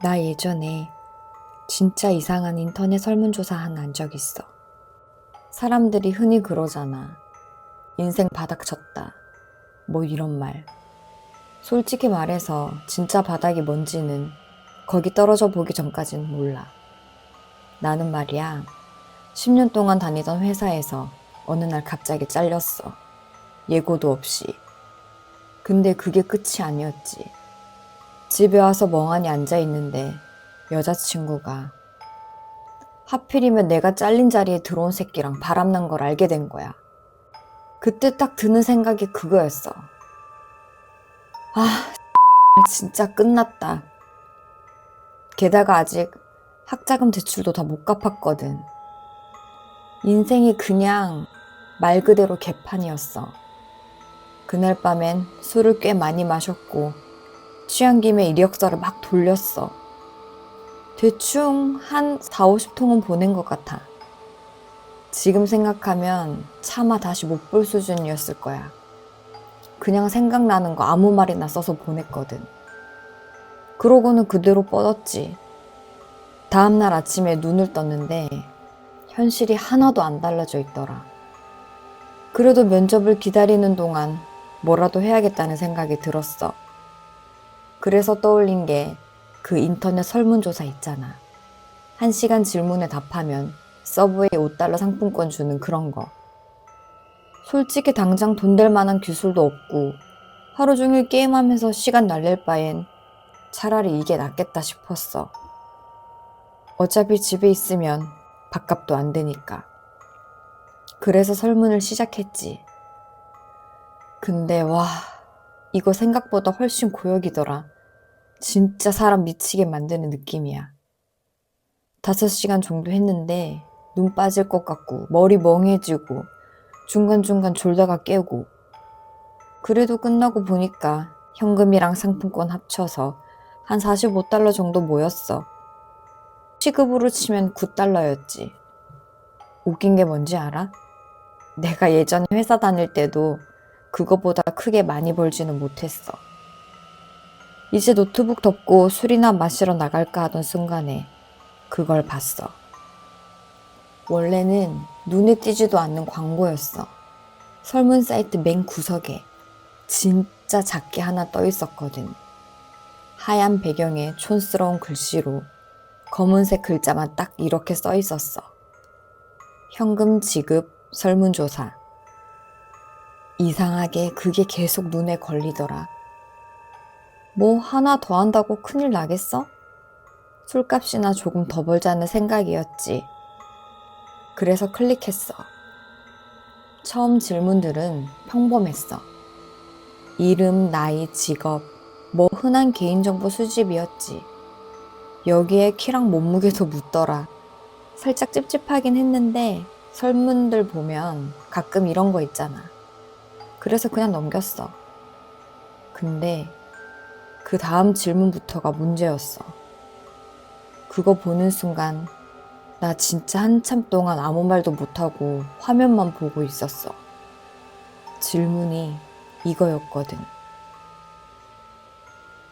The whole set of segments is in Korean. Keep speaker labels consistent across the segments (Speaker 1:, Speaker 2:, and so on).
Speaker 1: 나 예전에 진짜 이상한 인터넷 설문조사 하나 한 적 있어. 사람들이 흔히 그러잖아. 인생 바닥 쳤다. 뭐 이런 말. 솔직히 말해서 진짜 바닥이 뭔지는 거기 떨어져 보기 전까진 몰라. 나는 말이야, 10년 동안 다니던 회사에서 어느 날 갑자기 잘렸어. 예고도 없이. 근데 그게 끝이 아니었지. 집에 와서 멍하니 앉아 있는데 여자친구가 하필이면 내가 잘린 자리에 들어온 새끼랑 바람난 걸 알게 된 거야. 그때 딱 드는 생각이 그거였어. 아, 진짜 끝났다. 게다가 아직 학자금 대출도 다 못 갚았거든. 인생이 그냥 말 그대로 개판이었어. 그날 밤엔 술을 꽤 많이 마셨고 취한 김에 이력서를 막 돌렸어. 대충 한 4, 50통은 보낸 것 같아. 지금 생각하면 차마 다시 못 볼 수준이었을 거야. 그냥 생각나는 거 아무 말이나 써서 보냈거든. 그러고는 그대로 뻗었지. 다음날 아침에 눈을 떴는데 현실이 하나도 안 달라져 있더라. 그래도 면접을 기다리는 동안 뭐라도 해야겠다는 생각이 들었어. 그래서 떠올린 게 그 인터넷 설문조사 있잖아. 1시간 질문에 답하면 서브웨이 $5 상품권 주는 그런 거. 솔직히 당장 돈 될 만한 기술도 없고 하루 종일 게임하면서 시간 날릴 바엔 차라리 이게 낫겠다 싶었어. 어차피 집에 있으면 밥값도 안 되니까. 그래서 설문을 시작했지. 근데 와, 이거 생각보다 훨씬 고역이더라. 진짜 사람 미치게 만드는 느낌이야. 5시간 정도 했는데 눈 빠질 것 같고 머리 멍해지고 중간중간 졸다가 깨고. 그래도 끝나고 보니까 현금이랑 상품권 합쳐서 한 $45 정도 모였어. 시급으로 치면 $9였지. 웃긴 게 뭔지 알아? 내가 예전에 회사 다닐 때도 그거보다 크게 많이 벌지는 못했어. 이제 노트북 덮고 술이나 마시러 나갈까 하던 순간에 그걸 봤어. 원래는 눈에 띄지도 않는 광고였어. 설문 사이트 맨 구석에 진짜 작게 하나 떠 있었거든. 하얀 배경에 촌스러운 글씨로 검은색 글자만 딱 이렇게 써 있었어. 현금 지급 설문조사. 이상하게 그게 계속 눈에 걸리더라. 뭐 하나 더 한다고 큰일 나겠어? 술값이나 조금 더 벌자는 생각이었지. 그래서 클릭했어. 처음 질문들은 평범했어. 이름, 나이, 직업, 뭐 흔한 개인정보 수집이었지. 여기에 키랑 몸무게도 묻더라. 살짝 찝찝하긴 했는데 설문들 보면 가끔 이런 거 있잖아. 그래서 그냥 넘겼어. 근데 그 다음 질문부터가 문제였어. 그거 보는 순간 나 진짜 한참 동안 아무 말도 못하고 화면만 보고 있었어. 질문이 이거였거든.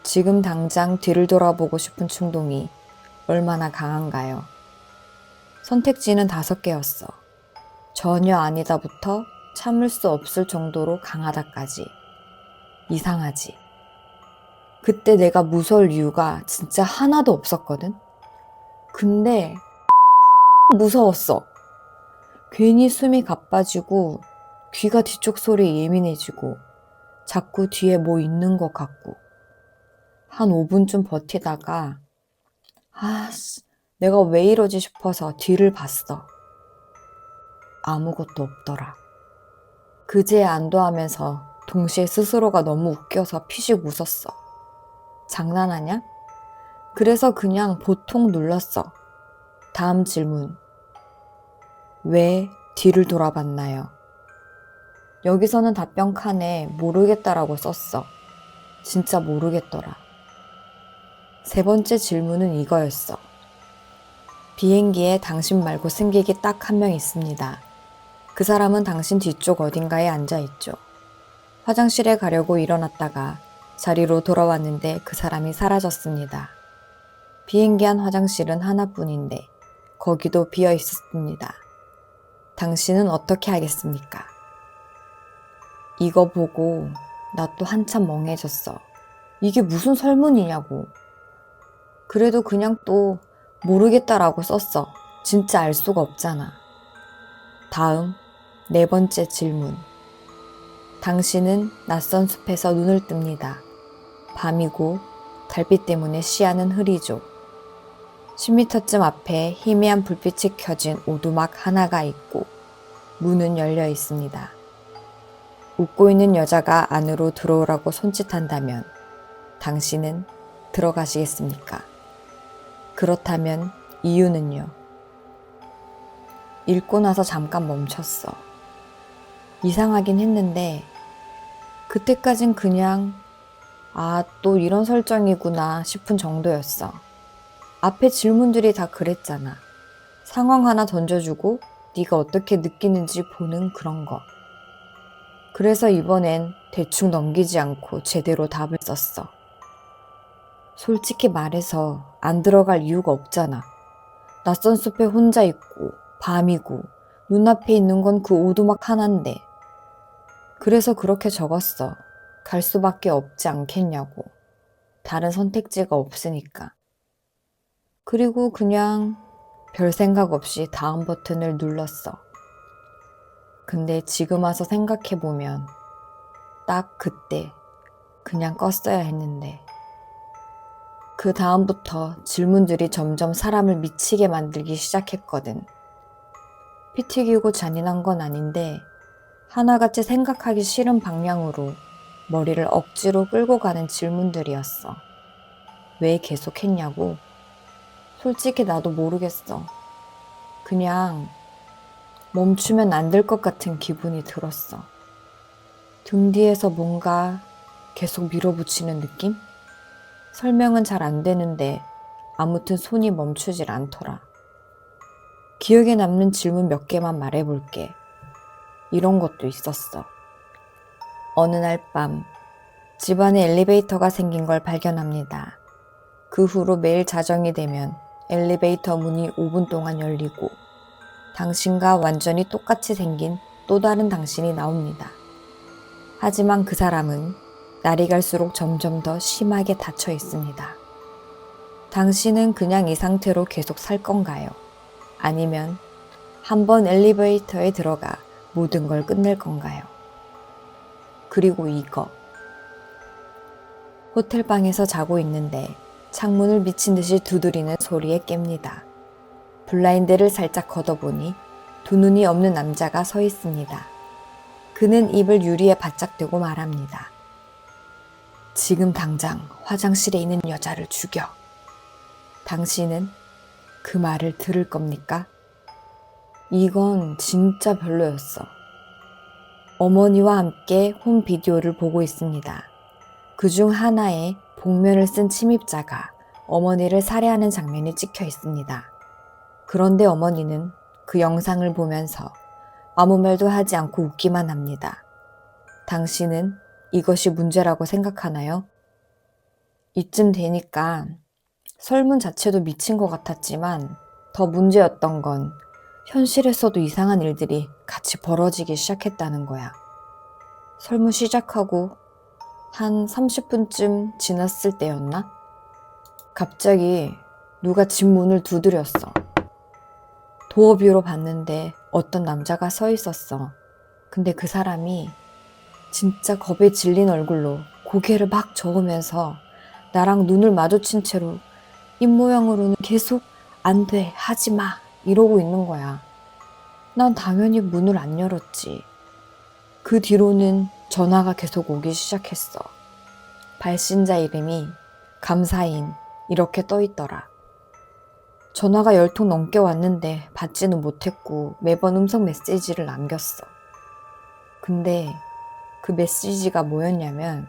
Speaker 1: 지금 당장 뒤를 돌아보고 싶은 충동이 얼마나 강한가요? 선택지는 5개였어. 전혀 아니다부터 참을 수 없을 정도로 강하다까지. 이상하지. 그때 내가 무서울 이유가 진짜 하나도 없었거든? 근데 무서웠어. 괜히 숨이 가빠지고 귀가 뒤쪽 소리에 예민해지고 자꾸 뒤에 뭐 있는 것 같고. 한 5분쯤 버티다가 내가 왜 이러지 싶어서 뒤를 봤어. 아무것도 없더라. 그제야 안도하면서 동시에 스스로가 너무 웃겨서 피식 웃었어. 장난하냐? 그래서 그냥 보통 눌렀어. 다음 질문. 왜 뒤를 돌아봤나요? 여기서는 답변 칸에 모르겠다라고 썼어. 진짜 모르겠더라. 3번째 질문은 이거였어. 비행기에 당신 말고 승객이 딱 1명 있습니다. 그 사람은 당신 뒤쪽 어딘가에 앉아있죠. 화장실에 가려고 일어났다가 자리로 돌아왔는데 그 사람이 사라졌습니다. 비행기 안 화장실은 하나뿐인데 거기도 비어 있었습니다. 당신은 어떻게 하겠습니까? 이거 보고 나 또 한참 멍해졌어. 이게 무슨 설문이냐고. 그래도 그냥 또 모르겠다라고 썼어. 진짜 알 수가 없잖아. 다음 4번째 질문. 당신은 낯선 숲에서 눈을 뜹니다. 밤이고 달빛 때문에 시야는 흐리죠. 10m쯤 앞에 희미한 불빛이 켜진 오두막 하나가 있고 문은 열려 있습니다. 웃고 있는 여자가 안으로 들어오라고 손짓한다면 당신은 들어가시겠습니까? 그렇다면 이유는요? 읽고 나서 잠깐 멈췄어. 이상하긴 했는데 그때까진 그냥 또 이런 설정이구나 싶은 정도였어. 앞에 질문들이 다 그랬잖아. 상황 하나 던져주고 네가 어떻게 느끼는지 보는 그런 거. 그래서 이번엔 대충 넘기지 않고 제대로 답을 썼어. 솔직히 말해서 안 들어갈 이유가 없잖아. 낯선 숲에 혼자 있고 밤이고 눈앞에 있는 건 그 오두막 하나인데. 그래서 그렇게 적었어. 갈 수밖에 없지 않겠냐고. 다른 선택지가 없으니까. 그리고 그냥 별 생각 없이 다음 버튼을 눌렀어. 근데 지금 와서 생각해보면 딱 그때 그냥 껐어야 했는데. 그 다음부터 질문들이 점점 사람을 미치게 만들기 시작했거든. 피 튀기고 잔인한 건 아닌데 하나같이 생각하기 싫은 방향으로 머리를 억지로 끌고 가는 질문들이었어. 왜 계속했냐고? 솔직히 나도 모르겠어. 그냥 멈추면 안 될 것 같은 기분이 들었어. 등 뒤에서 뭔가 계속 밀어붙이는 느낌? 설명은 잘 안 되는데 아무튼 손이 멈추질 않더라. 기억에 남는 질문 몇 개만 말해볼게. 이런 것도 있었어. 어느 날 밤 집안에 엘리베이터가 생긴 걸 발견합니다. 그 후로 매일 자정이 되면 엘리베이터 문이 5분 동안 열리고 당신과 완전히 똑같이 생긴 또 다른 당신이 나옵니다. 하지만 그 사람은 날이 갈수록 점점 더 심하게 닫혀 있습니다. 당신은 그냥 이 상태로 계속 살 건가요? 아니면 한번 엘리베이터에 들어가 모든 걸 끝낼 건가요? 그리고 이거. 호텔방에서 자고 있는데 창문을 미친 듯이 두드리는 소리에 깹니다. 블라인드를 살짝 걷어보니 두 눈이 없는 남자가 서 있습니다. 그는 입을 유리에 바짝 대고 말합니다. 지금 당장 화장실에 있는 여자를 죽여. 당신은 그 말을 들을 겁니까? 이건 진짜 별로였어. 어머니와 함께 홈 비디오를 보고 있습니다. 그중 하나에 복면을 쓴 침입자가 어머니를 살해하는 장면이 찍혀 있습니다. 그런데 어머니는 그 영상을 보면서 아무 말도 하지 않고 웃기만 합니다. 당신은 이것이 문제라고 생각하나요? 이쯤 되니까 설문 자체도 미친 것 같았지만 더 문제였던 건 현실에서도 이상한 일들이 같이 벌어지기 시작했다는 거야. 설문 시작하고 한 30분쯤 지났을 때였나? 갑자기 누가 집 문을 두드렸어. 도어뷰로 봤는데 어떤 남자가 서 있었어. 근데 그 사람이 진짜 겁에 질린 얼굴로 고개를 막 저으면서 나랑 눈을 마주친 채로 입모양으로는 계속 안 돼, 하지 마 이러고 있는 거야. 난 당연히 문을 안 열었지. 그 뒤로는 전화가 계속 오기 시작했어. 발신자 이름이 감사인 이렇게 떠 있더라. 전화가 10통 넘게 왔는데 받지는 못했고 매번 음성 메시지를 남겼어. 근데 그 메시지가 뭐였냐면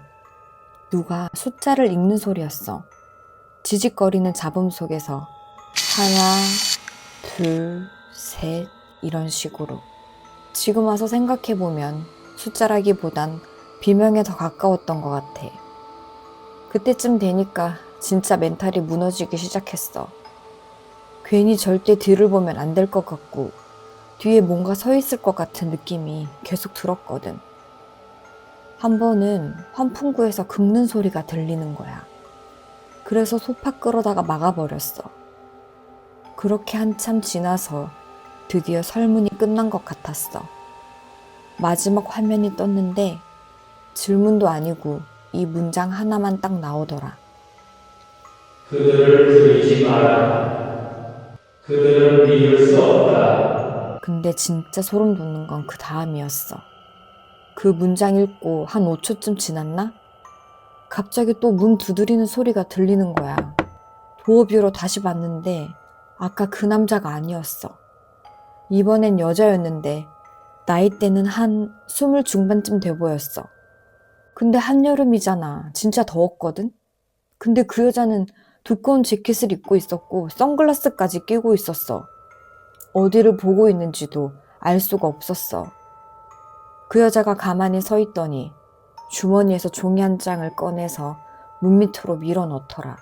Speaker 1: 누가 숫자를 읽는 소리였어. 지직거리는 잡음 속에서 하나, 둘, 셋 이런 식으로. 지금 와서 생각해보면 숫자라기보단 비명에 더 가까웠던 것 같아. 그때쯤 되니까 진짜 멘탈이 무너지기 시작했어. 괜히 절대 뒤를 보면 안 될 것 같고 뒤에 뭔가 서 있을 것 같은 느낌이 계속 들었거든. 한 번은 환풍구에서 긁는 소리가 들리는 거야. 그래서 소파 끌어다가 막아버렸어. 그렇게 한참 지나서 드디어 설문이 끝난 것 같았어. 마지막 화면이 떴는데 질문도 아니고 이 문장 하나만 딱 나오더라.
Speaker 2: 그들을 들이지 마라. 그들은 믿을 수 없다.
Speaker 1: 근데 진짜 소름 돋는 건 그 다음이었어. 그 문장 읽고 한 5초쯤 지났나? 갑자기 또 문 두드리는 소리가 들리는 거야. 도어뷰로 다시 봤는데 아까 그 남자가 아니었어. 이번엔 여자였는데 나이대는 한 20 중반쯤 돼 보였어. 근데 한여름이잖아. 진짜 더웠거든? 근데 그 여자는 두꺼운 재킷을 입고 있었고 선글라스까지 끼고 있었어. 어디를 보고 있는지도 알 수가 없었어. 그 여자가 가만히 서 있더니 주머니에서 종이 한 장을 꺼내서 문 밑으로 밀어 넣더라.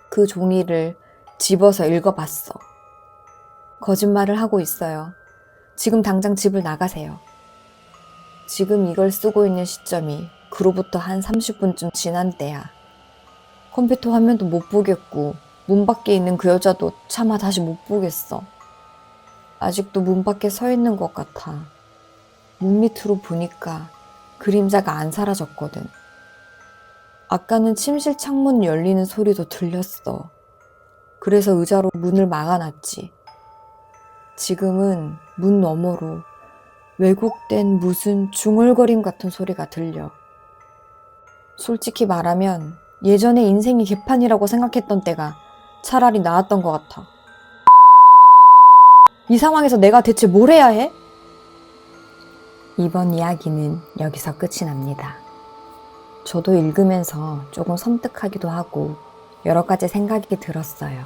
Speaker 1: 그 종이를 집어서 읽어봤어. 거짓말을 하고 있어요. 지금 당장 집을 나가세요. 지금 이걸 쓰고 있는 시점이 그로부터 한 30분쯤 지난 때야. 컴퓨터 화면도 못 보겠고 문 밖에 있는 그 여자도 차마 다시 못 보겠어. 아직도 문 밖에 서 있는 것 같아. 문 밑으로 보니까 그림자가 안 사라졌거든. 아까는 침실 창문 열리는 소리도 들렸어. 그래서 의자로 문을 막아놨지. 지금은 문 너머로 왜곡된 무슨 중얼거림 같은 소리가 들려. 솔직히 말하면 예전에 인생이 개판이라고 생각했던 때가 차라리 나았던 것 같아. 이 상황에서 내가 대체 뭘 해야 해? 이번 이야기는 여기서 끝이 납니다. 저도 읽으면서 조금 섬뜩하기도 하고 여러 가지 생각이 들었어요.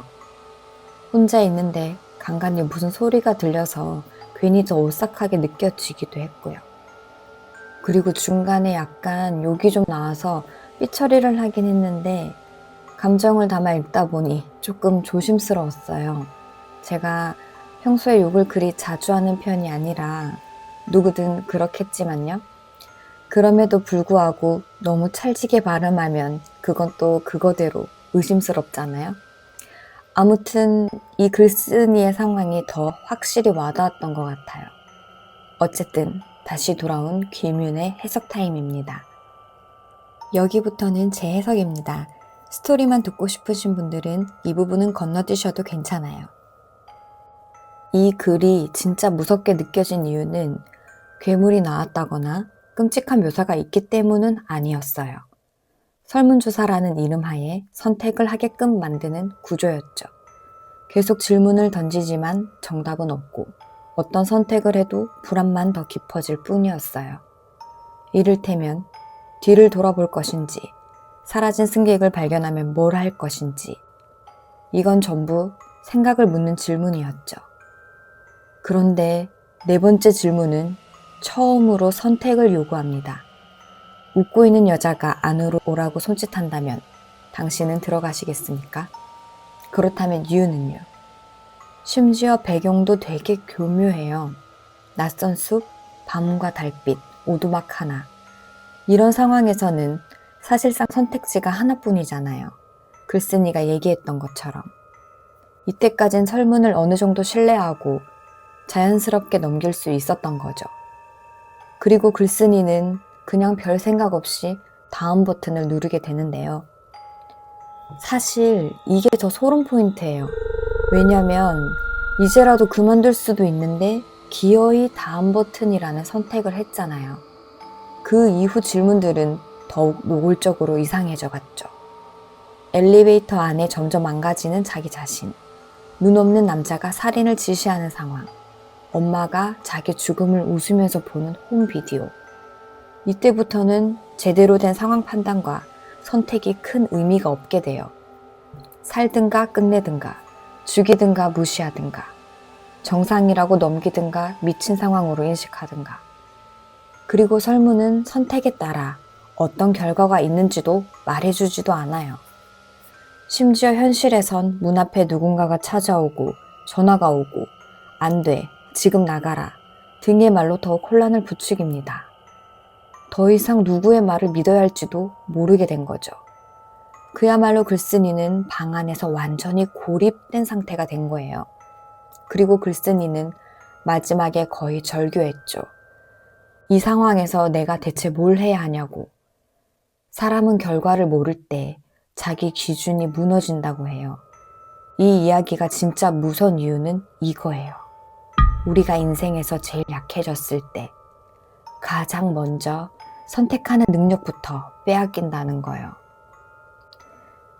Speaker 1: 혼자 있는데 간간히 무슨 소리가 들려서 괜히 더 오싹하게 느껴지기도 했고요. 그리고 중간에 약간 욕이 좀 나와서 삐처리를 하긴 했는데 감정을 담아 읽다 보니 조금 조심스러웠어요. 제가 평소에 욕을 그리 자주 하는 편이 아니라 누구든 그렇겠지만요. 그럼에도 불구하고 너무 찰지게 발음하면 그건 또 그거대로 의심스럽잖아요. 아무튼 이 글쓴이의 상황이 더 확실히 와닿았던 것 같아요. 어쨌든 다시 돌아온 귀문의 해석 타임입니다. 여기부터는 제 해석입니다. 스토리만 듣고 싶으신 분들은 이 부분은 건너뛰셔도 괜찮아요. 이 글이 진짜 무섭게 느껴진 이유는 괴물이 나왔다거나 끔찍한 묘사가 있기 때문은 아니었어요. 설문조사라는 이름 하에 선택을 하게끔 만드는 구조였죠. 계속 질문을 던지지만 정답은 없고 어떤 선택을 해도 불안만 더 깊어질 뿐이었어요. 이를테면 뒤를 돌아볼 것인지, 사라진 승객을 발견하면 뭘 할 것인지, 이건 전부 생각을 묻는 질문이었죠. 그런데 네 번째 질문은 처음으로 선택을 요구합니다. 웃고 있는 여자가 안으로 오라고 손짓한다면 당신은 들어가시겠습니까? 그렇다면 이유는요? 심지어 배경도 되게 교묘해요. 낯선 숲, 밤과 달빛, 오두막 하나. 이런 상황에서는 사실상 선택지가 하나뿐이잖아요. 글쓴이가 얘기했던 것처럼. 이때까진 설문을 어느 정도 신뢰하고 자연스럽게 넘길 수 있었던 거죠. 그리고 글쓴이는 그냥 별 생각 없이 다음 버튼을 누르게 되는데요. 사실 이게 더 소름 포인트예요. 왜냐면 이제라도 그만둘 수도 있는데 기어이 다음 버튼이라는 선택을 했잖아요. 그 이후 질문들은 더욱 노골적으로 이상해져 갔죠. 엘리베이터 안에 점점 망가지는 자기 자신, 눈 없는 남자가 살인을 지시하는 상황, 엄마가 자기 죽음을 웃으면서 보는 홈 비디오. 이때부터는 제대로 된 상황 판단과 선택이 큰 의미가 없게 돼요. 살든가 끝내든가, 죽이든가 무시하든가, 정상이라고 넘기든가 미친 상황으로 인식하든가. 그리고 설문은 선택에 따라 어떤 결과가 있는지도 말해주지도 않아요. 심지어 현실에선 문 앞에 누군가가 찾아오고 전화가 오고 안 돼, 지금 나가라 등의 말로 더욱 혼란을 부추깁니다. 더 이상 누구의 말을 믿어야 할지도 모르게 된 거죠. 그야말로 글쓴이는 방 안에서 완전히 고립된 상태가 된 거예요. 그리고 글쓴이는 마지막에 거의 절규했죠. 이 상황에서 내가 대체 뭘 해야 하냐고. 사람은 결과를 모를 때 자기 기준이 무너진다고 해요. 이 이야기가 진짜 무서운 이유는 이거예요. 우리가 인생에서 제일 약해졌을 때 가장 먼저 선택하는 능력부터 빼앗긴다는 거예요.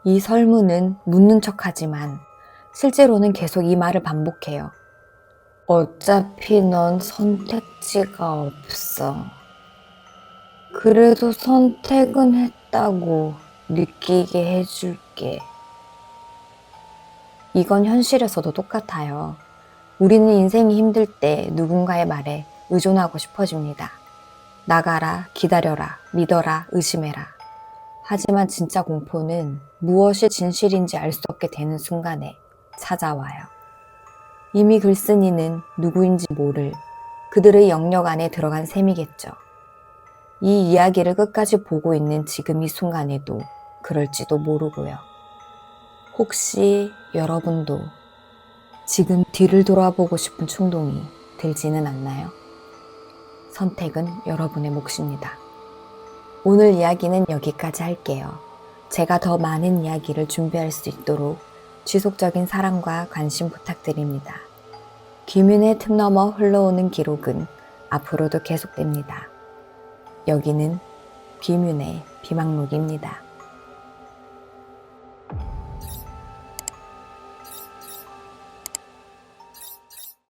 Speaker 1: 이 설문은 묻는 척하지만 실제로는 계속 이 말을 반복해요. 어차피 넌 선택지가 없어. 그래도 선택은 했다고 느끼게 해줄게. 이건 현실에서도 똑같아요. 우리는 인생이 힘들 때 누군가의 말에 의존하고 싶어집니다. 나가라, 기다려라, 믿어라, 의심해라. 하지만 진짜 공포는 무엇이 진실인지 알 수 없게 되는 순간에 찾아와요. 이미 글쓴이는 누구인지 모를 그들의 영역 안에 들어간 셈이겠죠. 이 이야기를 끝까지 보고 있는 지금 이 순간에도 그럴지도 모르고요. 혹시 여러분도 지금 뒤를 돌아보고 싶은 충동이 들지는 않나요? 선택은 여러분의 몫입니다. 오늘 이야기는 여기까지 할게요. 제가 더 많은 이야기를 준비할 수 있도록 지속적인 사랑과 관심 부탁드립니다. 김윤의 틈 넘어 흘러오는 기록은 앞으로도 계속됩니다. 여기는 김윤의 비망록입니다.